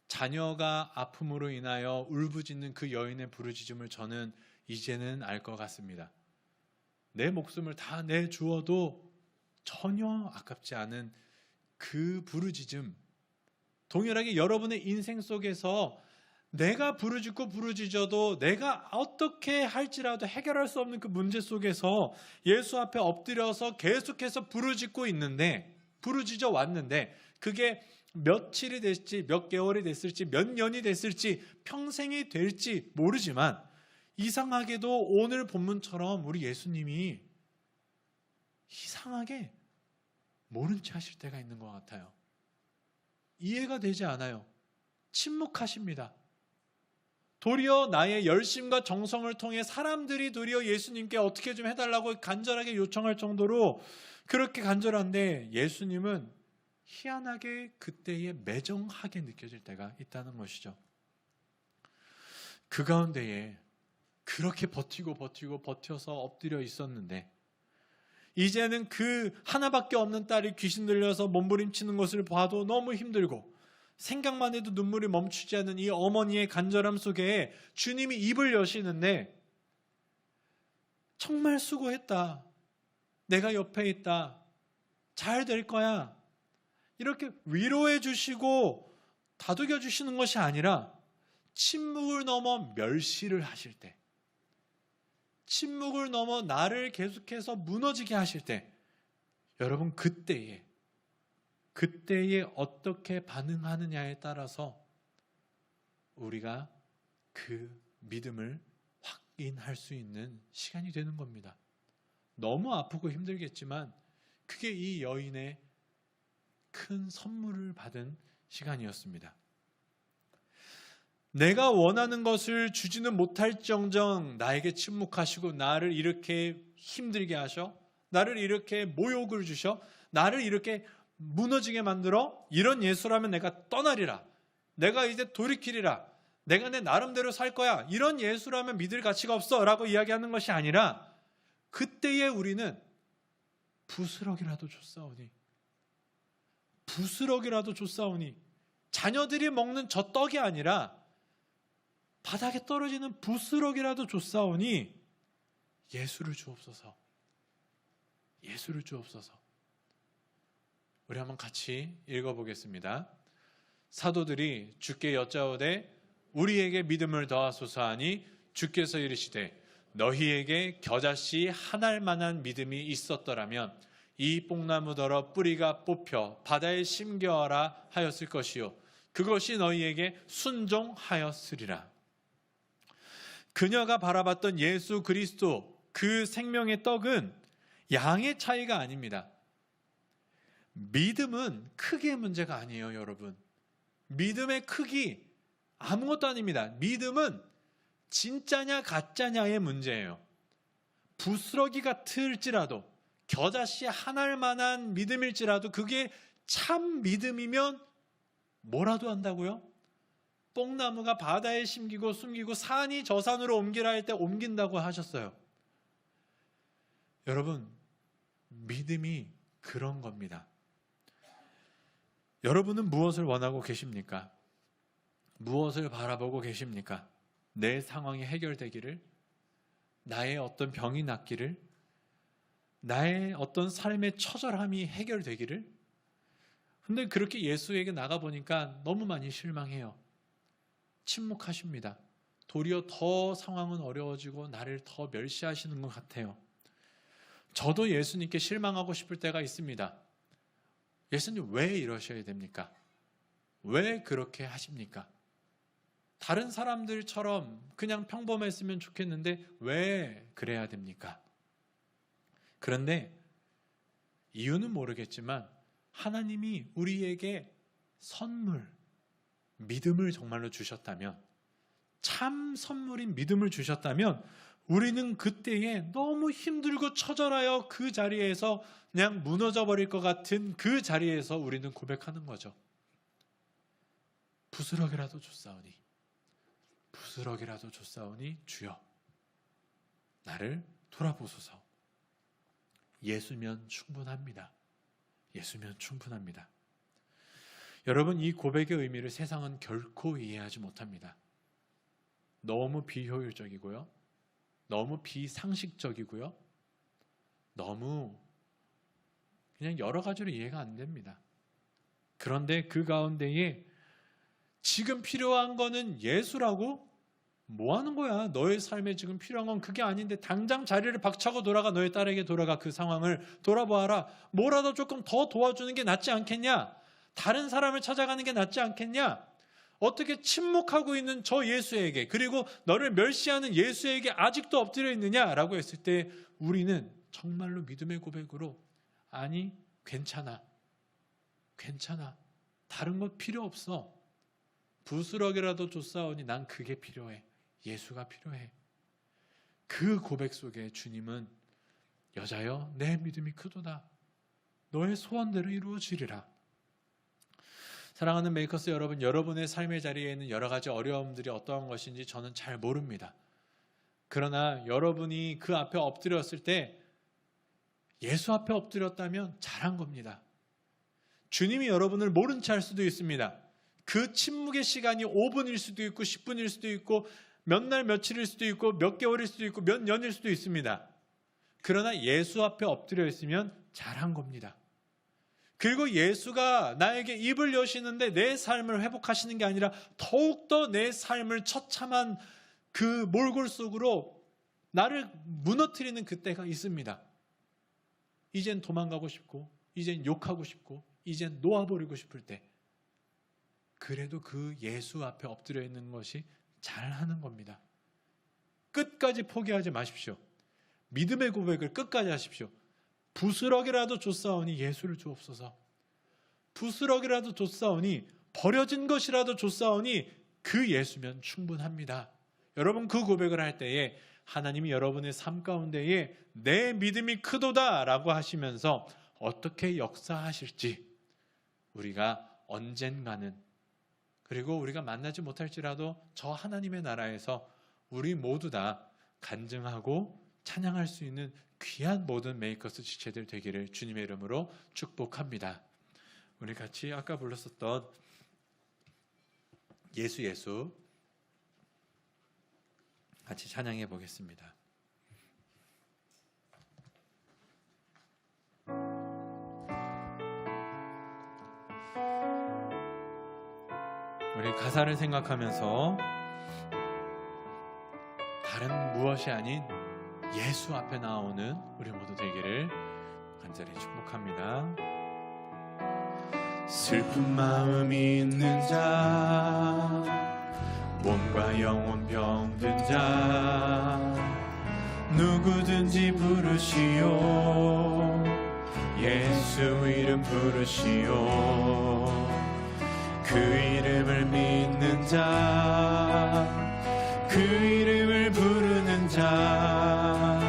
자녀가 아픔으로 인하여 울부짖는 그 여인의 부르짖음을 저는 이제는 알 것 같습니다. 내 목숨을 다 내주어도 전혀 아깝지 않은 그 부르짖음, 동일하게 여러분의 인생 속에서 내가 부르짖어도 내가 어떻게 할지라도 해결할 수 없는 그 문제 속에서 예수 앞에 엎드려서 계속해서 부르짖고 있는데, 부르짖어 왔는데 그게 며칠이 됐을지, 몇 개월이 됐을지, 몇 년이 됐을지, 평생이 될지 모르지만 이상하게도 오늘 본문처럼 우리 예수님이 이상하게 모른 체 하실 때가 있는 것 같아요. 이해가 되지 않아요. 침묵하십니다. 도리어 나의 열심과 정성을 통해 사람들이 도리어 예수님께 어떻게 좀 해달라고 간절하게 요청할 정도로 그렇게 간절한데 예수님은 희한하게 그때에 매정하게 느껴질 때가 있다는 것이죠. 그 가운데에 그렇게 버텨서 엎드려 있었는데 이제는 그 하나밖에 없는 딸이 귀신 들려서 몸부림치는 것을 봐도 너무 힘들고 생각만 해도 눈물이 멈추지 않는 이 어머니의 간절함 속에 주님이 입을 여시는데 정말 수고했다. 내가 옆에 있다. 잘 될 거야. 이렇게 위로해 주시고 다독여 주시는 것이 아니라 침묵을 넘어 멸시를 하실 때, 침묵을 넘어 나를 계속해서 무너지게 하실 때, 여러분 그때에 어떻게 반응하느냐에 따라서 우리가 그 믿음을 확인할 수 있는 시간이 되는 겁니다. 너무 아프고 힘들겠지만 그게 이 여인의 큰 선물을 받은 시간이었습니다. 내가 원하는 것을 주지는 못할정정 나에게 침묵하시고 나를 이렇게 힘들게 하셔, 나를 이렇게 모욕을 주셔, 나를 이렇게 무너지게 만들어 이런 예수라면 내가 떠나리라, 내가 이제 돌이키리라, 내가 내 나름대로 살 거야, 이런 예수라면 믿을 가치가 없어 라고 이야기하는 것이 아니라 그때에 우리는 부스럭이라도 줬사오니 자녀들이 먹는 저 떡이 아니라 바닥에 떨어지는 부스럭이라도 줬사오니 예수를 주옵소서. 우리 한번 같이 읽어보겠습니다. 사도들이 주께 여짜오되 우리에게 믿음을 더하소서 하니 주께서 이르시되 너희에게 겨자씨 한 알만한 믿음이 있었더라면 이 뽕나무더러 뿌리가 뽑혀 바다에 심겨라 하였을 것이요 그것이 너희에게 순종하였으리라. 그녀가 바라봤던 예수 그리스도, 그 생명의 떡은 양의 차이가 아닙니다. 믿음은 크기의 문제가 아니에요, 여러분. 믿음의 크기 아무것도 아닙니다. 믿음은 진짜냐 가짜냐의 문제예요. 부스러기 같을지라도, 겨자씨 한 알만한 믿음일지라도 그게 참 믿음이면 뭐라도 한다고요? 뽕나무가 바다에 심기고 숨기고 산이 저 산으로 옮기라 할 때 옮긴다고 하셨어요. 여러분, 믿음이 그런 겁니다. 여러분은 무엇을 원하고 계십니까? 무엇을 바라보고 계십니까? 내 상황이 해결되기를, 나의 어떤 병이 낫기를, 나의 어떤 삶의 처절함이 해결되기를. 근데 그렇게 예수에게 나가보니까 너무 많이 실망해요. 침묵하십니다. 도리어 더 상황은 어려워지고 나를 더 멸시하시는 것 같아요. 저도 예수님께 실망하고 싶을 때가 있습니다. 예수님 왜 이러셔야 됩니까? 왜 그렇게 하십니까? 다른 사람들처럼 그냥 평범했으면 좋겠는데 왜 그래야 됩니까? 그런데 이유는 모르겠지만 하나님이 우리에게 선물, 믿음을 정말로 주셨다면, 참 선물인 믿음을 주셨다면 우리는 그때에 너무 힘들고 처절하여 그 자리에서 그냥 무너져 버릴 것 같은 그 자리에서 우리는 고백하는 거죠. 부스럭이라도 줬사오니, 부스럭이라도 줬사오니 주여 나를 돌아보소서. 예수면 충분합니다. 예수면 충분합니다. 여러분, 이 고백의 의미를 세상은 결코 이해하지 못합니다. 너무 비효율적이고요, 너무 비상식적이고요, 너무 그냥 여러 가지로 이해가 안 됩니다. 그런데 그 가운데에 지금 필요한 거는 예수라고? 뭐 하는 거야? 너의 삶에 지금 필요한 건 그게 아닌데 당장 자리를 박차고 돌아가, 너의 딸에게 돌아가 그 상황을 돌아보아라. 뭐라도 조금 더 도와주는 게 낫지 않겠냐? 다른 사람을 찾아가는 게 낫지 않겠냐? 어떻게 침묵하고 있는 저 예수에게, 그리고 너를 멸시하는 예수에게 아직도 엎드려 있느냐라고 했을 때 우리는 정말로 믿음의 고백으로 아니 괜찮아, 괜찮아, 다른 것 필요 없어, 부스럭이라도 줬사오니 난 그게 필요해, 예수가 필요해. 그 고백 속에 주님은 여자여 내 믿음이 크도다, 너의 소원대로 이루어지리라. 사랑하는 메이커스 여러분, 여러분의 삶의 자리에 있는 여러 가지 어려움들이 어떠한 것인지 저는 잘 모릅니다. 그러나 여러분이 그 앞에 엎드렸을 때 예수 앞에 엎드렸다면 잘한 겁니다. 주님이 여러분을 모른 채 할 수도 있습니다. 그 침묵의 시간이 5분일 수도 있고 10분일 수도 있고 몇 날 며칠일 수도 있고 몇 개월일 수도 있고 몇 년일 수도 있습니다. 그러나 예수 앞에 엎드려 있으면 잘한 겁니다. 그리고 예수가 나에게 입을 여시는데 내 삶을 회복하시는 게 아니라 더욱더 내 삶을 처참한 그 몰골 속으로 나를 무너뜨리는 그때가 있습니다. 이젠 도망가고 싶고, 이젠 욕하고 싶고, 이젠 놓아버리고 싶을 때, 그래도 그 예수 앞에 엎드려 있는 것이 잘하는 겁니다. 끝까지 포기하지 마십시오. 믿음의 고백을 끝까지 하십시오. 부스럭이라도 줬사오니 예수를 주옵소서. 부스럭이라도 줬사오니, 버려진 것이라도 줬사오니 그 예수면 충분합니다. 여러분, 그 고백을 할 때에 하나님이 여러분의 삶 가운데에 내 믿음이 크도다 라고 하시면서 어떻게 역사하실지 우리가 언젠가는, 그리고 우리가 만나지 못할지라도 저 하나님의 나라에서 우리 모두 다 간증하고 찬양할 수 있는 귀한 모든 메이커스 지체들 되기를 주님의 이름으로 축복합니다. 우리 같이 아까 불렀었던 예수 예수 같이 찬양해 보겠습니다. 우리 가사를 생각하면서 다른 무엇이 아닌 예수 앞에 나오는 우리 모두 되기를 간절히 축복합니다. 슬픈 마음이 있는 자, 몸과 영혼 병든 자, 누구든지 부르시오. 예수 이름 부르시오. 그 이름을 믿는 자, 그 이름을 부르는 자,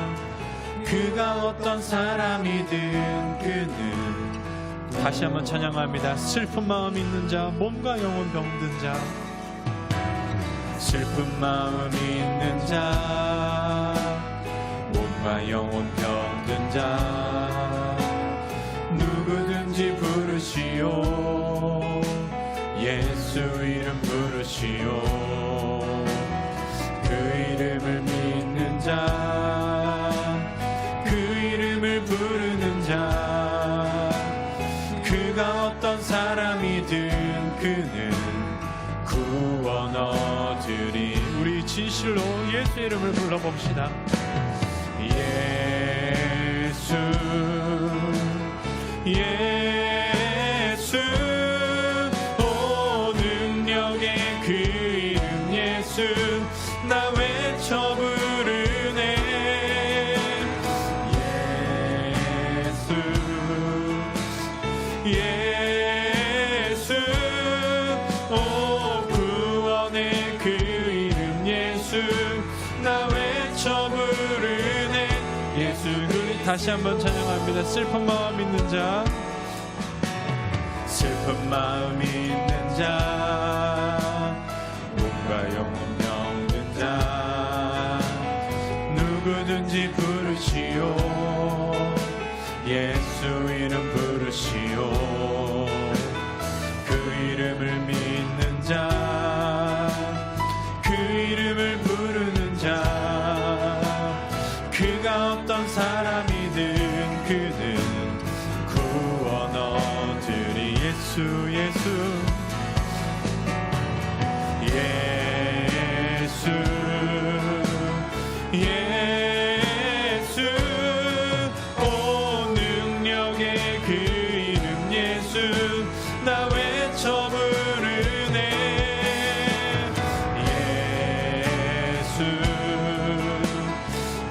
그가 어떤 사람이든 그는. 다시 한번 찬양합니다. 슬픈 마음 있는 자, 몸과 영혼 병든 자, 슬픈 마음 있는 자, 몸과 영혼 병든 자, 누구든지 부르시오. 예수 이름 부르시오. 그 이름을 믿는 자, 그 이름을 부르는 자, 그가 어떤 사람이든 그는 구원 얻으리. 우리 진실로 예수 이름을 불러봅시다. 예수 예수, 오 능력의 그 이름 예수, 나 외쳐 부르네. 예수 다시 한번 찬양합니다. 슬픈 마음 있는 자, 슬픈 마음 있는 자, 몸과 영혼 병든 자, 누구든지 부르시오. 예수 이름 부르시오. 그 이름을 믿는 자, 그 이름을 부르는 자, 그가 어떤 사람이든 그는 구원 얻으리. 예수 예수 예수 예수, 오 능력의 그 이름 예수, 나 외쳐 부르네. 예수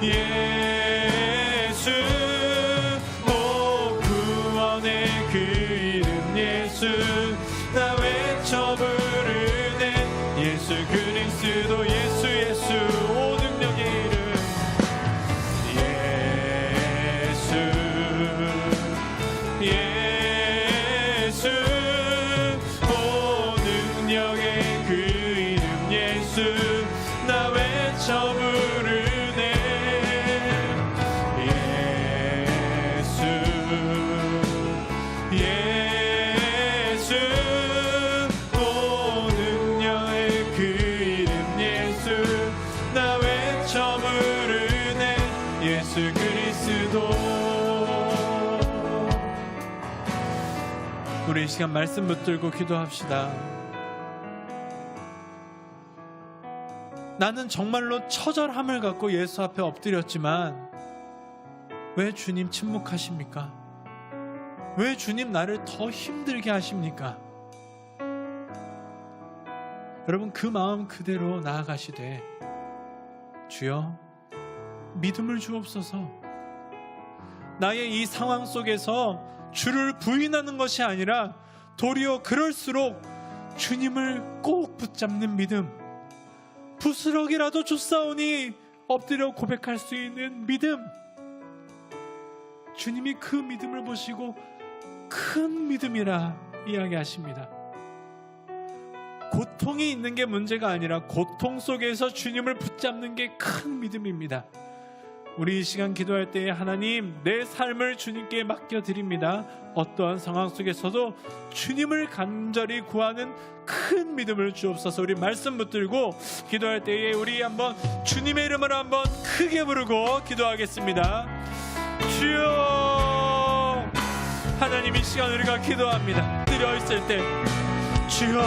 예수, 오 구원의 그 이름 예수, 나 외쳐 부르네. 예수 그리스도 예수 예수, 오 능력의 이름 예수 예수, 오 능력의 그 이름 예수, 나 외쳐 부르네. 예수 예수, 오 능력의 그 이름 예수, 나 외쳐 부르네. 예수 그리스도. 우리 이 시간 말씀 붙들고 기도합시다. 나는 정말로 처절함을 갖고 예수 앞에 엎드렸지만 왜 주님 침묵하십니까? 왜 주님 나를 더 힘들게 하십니까? 여러분, 그 마음 그대로 나아가시되, 주여 믿음을 주옵소서. 나의 이 상황 속에서 주를 부인하는 것이 아니라 도리어 그럴수록 주님을 꼭 붙잡는 믿음, 부스럭이라도 줬사오니 엎드려 고백할 수 있는 믿음, 주님이 그 믿음을 보시고 큰 믿음이라 이야기하십니다. 고통이 있는 게 문제가 아니라 고통 속에서 주님을 붙잡는 게 큰 믿음입니다. 우리 이 시간 기도할 때에 하나님, 내 삶을 주님께 맡겨드립니다. 어떠한 상황 속에서도 주님을 간절히 구하는 큰 믿음을 주옵소서. 우리 말씀 붙들고 기도할 때에 우리 한번 주님의 이름을 한번 크게 부르고 기도하겠습니다. 주여, 하나님 이 시간 우리가 기도합니다. 엎드려 있을 때 주여,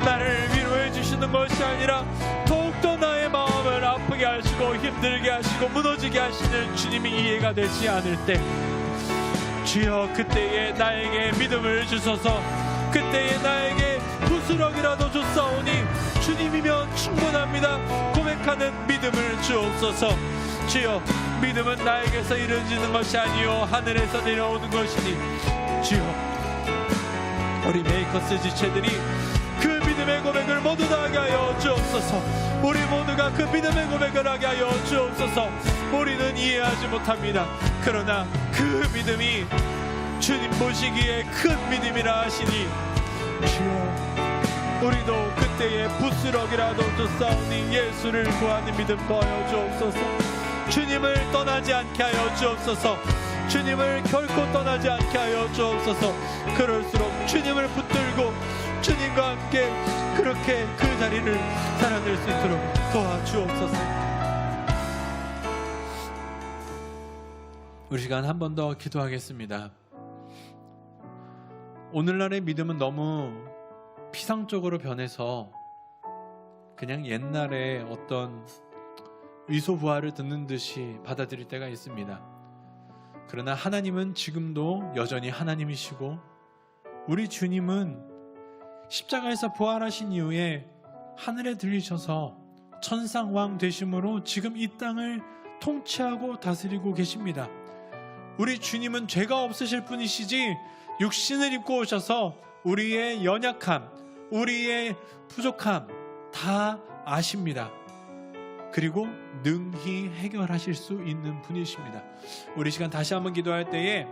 나를 위로해 주시는 것이 아니라 더욱더 나의 마음을 아프게 하시고 힘들게 하시고 무너지게 하시는 주님이 이해가 되지 않을 때, 주여 그때에 나에게 믿음을 주소서. 그때에 나에게 부스럭이라도 줬사오니 주님이면 충분합니다 고백하는 믿음을 주옵소서. 주여, 믿음은 나에게서 이루어지는 것이 아니요 하늘에서 내려오는 것이니, 주여 우리 메이커스 지체들이 그 믿음의 고백을 모두 다 하게 하여 주옵소서. 우리 모두가 그 믿음의 고백을 하게 하여 주옵소서. 우리는 이해하지 못합니다. 그러나 그 믿음이 주님 보시기에 큰 믿음이라 하시니, 주여 우리도 그때의 부스럭이라도 줬사오니 예수를 구하는 믿음 더하여 주옵소서. 주님을 떠나지 않게 하여 주옵소서. 주님을 결코 떠나지 않게 하여 주옵소서. 그럴수록 주님을 붙들고 주님과 함께 그렇게 그 자리를 살아낼 수 있도록 도와주옵소서. 우리 시간 한 번 더 기도하겠습니다. 오늘날의 믿음은 너무 피상적으로 변해서 그냥 옛날에 어떤 위소부활을 듣는 듯이 받아들일 때가 있습니다. 그러나 하나님은 지금도 여전히 하나님이시고, 우리 주님은 십자가에서 부활하신 이후에 하늘에 들리셔서 천상왕 되심으로 지금 이 땅을 통치하고 다스리고 계십니다. 우리 주님은 죄가 없으실 분이시지 육신을 입고 오셔서 우리의 연약함, 우리의 부족함 다 아십니다. 그리고 능히 해결하실 수 있는 분이십니다. 우리 시간 다시 한번 기도할 때에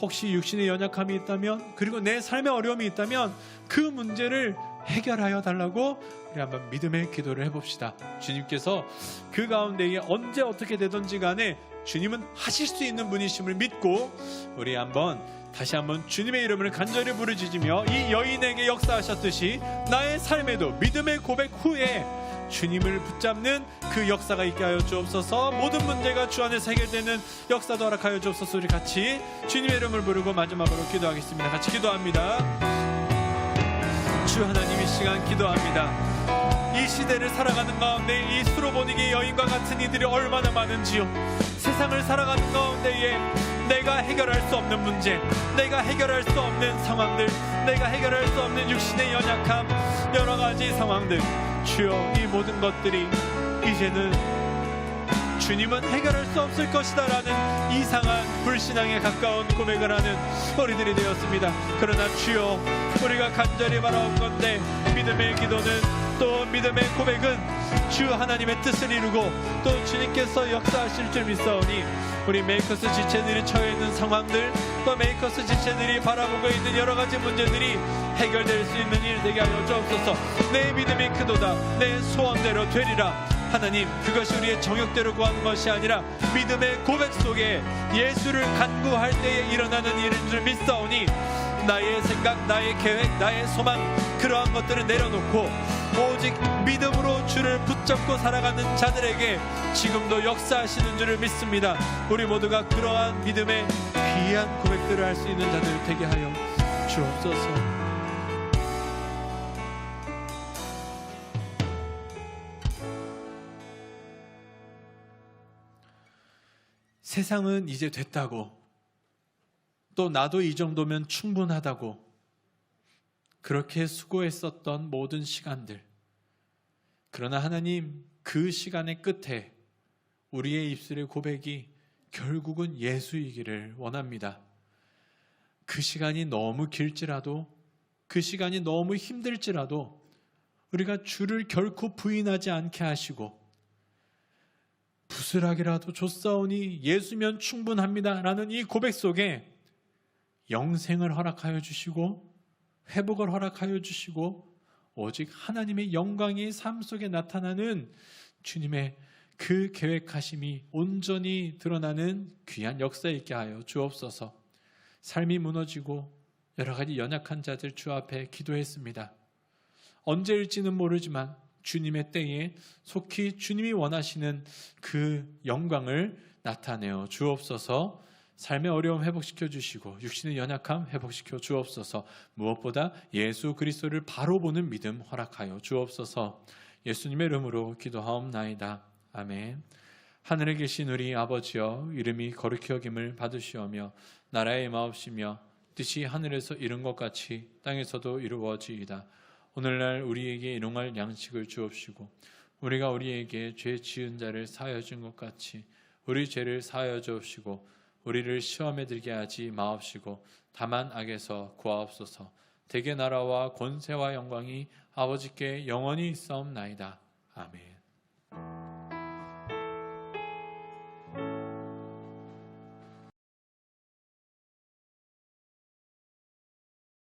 혹시 육신의 연약함이 있다면, 그리고 내 삶의 어려움이 있다면 그 문제를 해결하여 달라고 우리 한번 믿음의 기도를 해봅시다. 주님께서 그 가운데에 언제 어떻게 되든지 간에 주님은 하실 수 있는 분이심을 믿고 우리 다시 한번 주님의 이름을 간절히 부르짖으며 이 여인에게 역사하셨듯이 나의 삶에도 믿음의 고백 후에 주님을 붙잡는 그 역사가 있게 하여 주옵소서. 모든 문제가 주 안에서 해결되는 역사도 허락하여 주옵소서. 우리 같이 주님의 이름을 부르고 마지막으로 기도하겠습니다. 같이 기도합니다. 주 하나님, 이 시간 기도합니다. 이 시대를 살아가는 가운데 이 수로보니게 여인과 같은 이들이 얼마나 많은지요. 세상을 살아가는 가운데에 내가 해결할 수 없는 문제, 내가 해결할 수 없는 상황들, 내가 해결할 수 없는 육신의 연약함, 여러 가지 상황들, 주여 이 모든 것들이 이제는 주님은 해결할 수 없을 것이다 라는 이상한 불신앙에 가까운 고백을 하는 우리들이 되었습니다. 그러나 주여, 우리가 간절히 바라옵건대 믿음의 기도는, 또 믿음의 고백은 주 하나님의 뜻을 이루고 또 주님께서 역사하실 줄 믿사오니 우리 메이커스 지체들이 처해 있는 상황들, 또 메이커스 지체들이 바라보고 있는 여러 가지 문제들이 해결될 수 있는 일 되게 하여 주옵소서. 내 믿음이 크도다, 내 소원대로 되리라. 하나님, 그것이 우리의 정욕대로 구하는 것이 아니라 믿음의 고백 속에 예수를 간구할 때에 일어나는 일인 줄 믿사오니 나의 생각, 나의 계획, 나의 소망, 그러한 것들을 내려놓고 오직 믿음으로 주를 붙잡고 살아가는 자들에게 지금도 역사하시는 줄을 믿습니다. 우리 모두가 그러한 믿음의 귀한 고백들을 할 수 있는 자들 되게 하여 주옵소서. 세상은 이제 됐다고, 또 나도 이 정도면 충분하다고 그렇게 수고했었던 모든 시간들, 그러나 하나님, 그 시간의 끝에 우리의 입술의 고백이 결국은 예수이기를 원합니다. 그 시간이 너무 길지라도, 그 시간이 너무 힘들지라도 우리가 주를 결코 부인하지 않게 하시고, 부스락이라도 줬사오니 예수면 충분합니다 라는 이 고백 속에 영생을 허락하여 주시고 회복을 허락하여 주시고 오직 하나님의 영광이 삶 속에 나타나는 주님의 그 계획하심이 온전히 드러나는 귀한 역사 있게 하여 주옵소서. 삶이 무너지고 여러 가지 연약한 자들 주 앞에 기도했습니다. 언제일지는 모르지만 주님의 때에 속히 주님이 원하시는 그 영광을 나타내어 주옵소서. 삶의 어려움 회복시켜 주시고 육신의 연약함 회복시켜 주옵소서. 무엇보다 예수 그리스도를 바로 보는 믿음 허락하여 주옵소서. 예수님의 이름으로 기도하옵나이다. 아멘. 하늘에 계신 우리 아버지여, 이름이 거룩히 여김을 받으시오며 나라의 마옵시며 뜻이 하늘에서 이룬 것 같이 땅에서도 이루어지이다. 오늘날 우리에게 일용할 양식을 주옵시고 우리가 우리에게 죄 지은 자를 사하여 준 것 같이 우리 죄를 사하여 주옵시고 우리를 시험에 들게 하지 마옵시고 다만 악에서 구하옵소서. 대개 나라와 권세와 영광이 아버지께 영원히 있사옵나이다. 아멘.